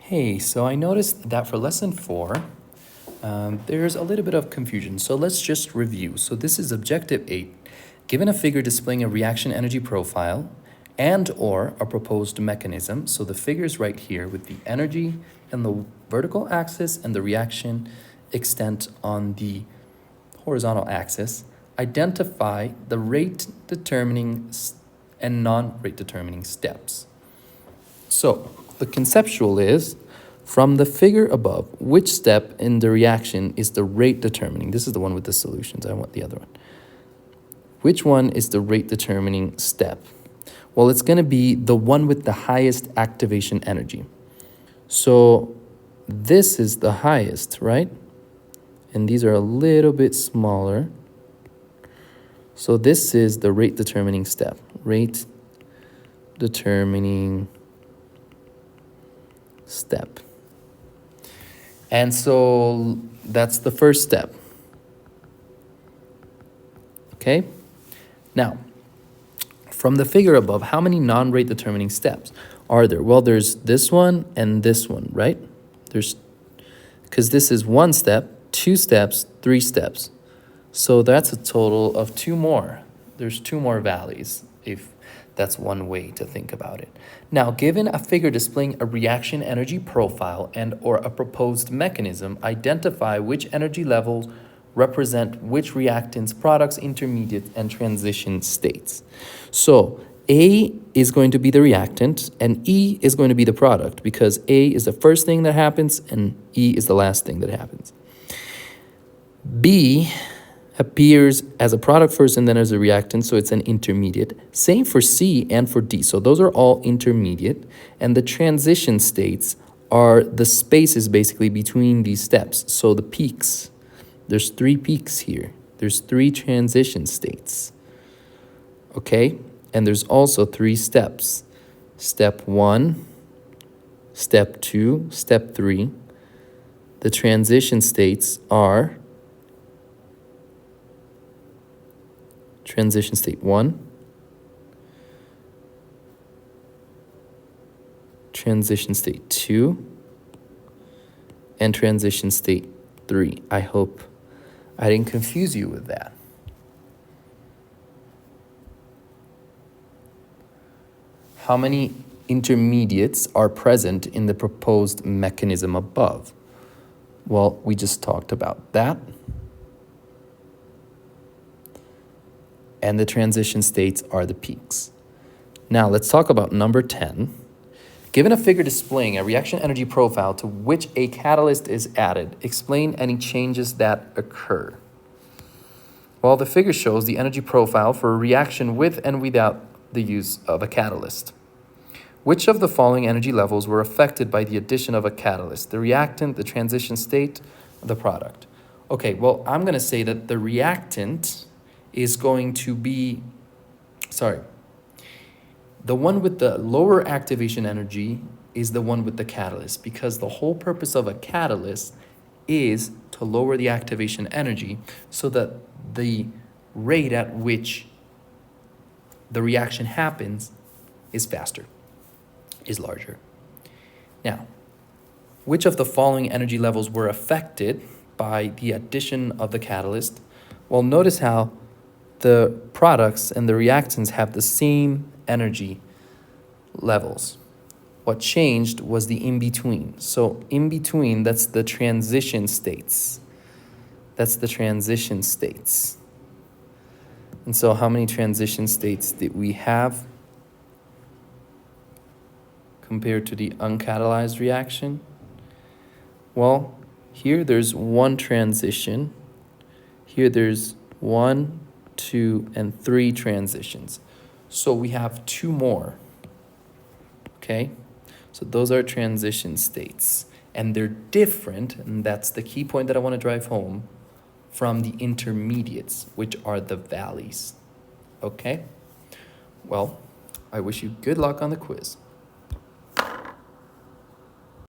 Hey, so I noticed that for lesson 4, there's a little bit of confusion. So let's just review. So this is objective 8. Given a figure displaying a reaction energy profile and or a proposed mechanism, so the figure is right here with the energy and the vertical axis and the reaction extent on the horizontal axis, identify the rate determining and non-rate determining steps. So the conceptual is, from the figure above, which step in the reaction is the rate determining? This is the one with the solutions. I want the other one. Which one is the rate determining step? Well, it's going to be the one with the highest activation energy. So this is the highest, right? And these are a little bit smaller. So this is the rate determining step. Rate determining step. And so that's the first step. Okay? Now, from the figure above, how many non-rate determining steps are there? Well, there's this one and this one, right? Because this is 1 step, 2 steps, 3 steps. So that's a total of 2 more. There's 2 more valleys, if that's one way to think about it. Now, given a figure displaying a reaction energy profile and or a proposed mechanism, identify which energy levels represent which reactants, products, intermediate, and transition states. So A is going to be the reactant and E is going to be the product, because A is the first thing that happens and E is the last thing that happens. B appears as a product first and then as a reactant, so it's an intermediate. Same for C and for D. So those are all intermediate, and the transition states are the spaces basically between these steps. So the peaks, there's 3 peaks here. There's 3 transition states. Okay? And there's also 3 steps. Step 1, step 2, step 3. The transition states are transition state 1, transition state 2, and transition state 3. I hope I didn't confuse you with that. How many intermediates are present in the proposed mechanism above? Well, we just talked about that. And the transition states are the peaks. Now let's talk about number 10. Given a figure displaying a reaction energy profile to which a catalyst is added, explain any changes that occur. Well, the figure shows the energy profile for a reaction with and without the use of a catalyst. Which of the following energy levels were affected by the addition of a catalyst? The reactant, the transition state, the product. Okay, well, I'm going to say that the reactant is going to be, the one with the lower activation energy is the one with the catalyst, because the whole purpose of a catalyst is to lower the activation energy so that the rate at which the reaction happens is faster, is larger. Now, which of the following energy levels were affected by the addition of the catalyst? Well, notice how the products and the reactants have the same energy levels. What changed was the in-between. So in-between, that's the transition states. That's the transition states. And so how many transition states did we have compared to the uncatalyzed reaction? Well, here there's 1 transition. Here there's 1, 2, and 3 transitions. So we have 2 more. Okay? So those are transition states. And they're different, and that's the key point that I want to drive home, from the intermediates, which are the valleys. Okay? Well, I wish you good luck on the quiz.